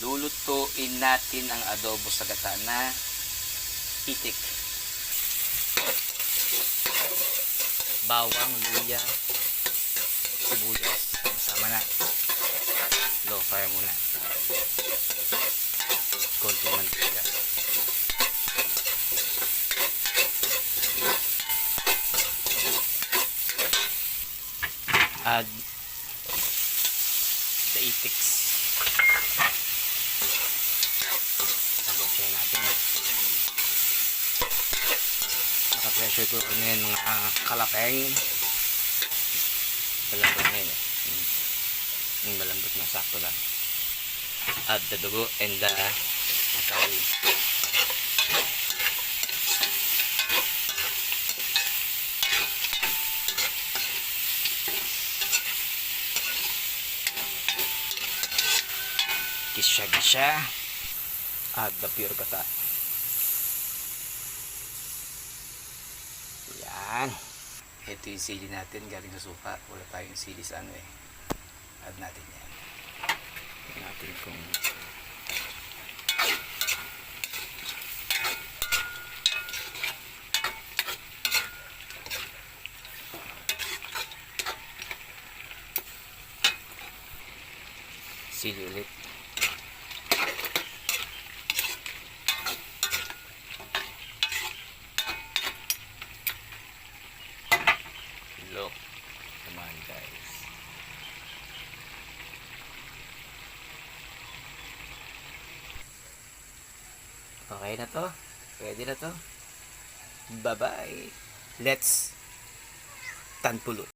Lulutuin natin ang adobo sa gata na itik. Bawang, luya, sibuyas, sama na. Low fire muna. Konting mantika. Add the itiks. Nagoksin natin. Naka-pressure ko ngayon mga kalapeng. Malambot na yun eh. Malambot na, sakto lang. Add the dugo and the atay. Gisya-gisya. Add the pure gata. Yan. Ito yung sili natin galing sa suka. Wala tayong sili sa ano eh. Add natin yan. Add natin kung sili ulit. Look, come on guys. Okay na to. Pwede na to. Bye bye. Let's tanpulo.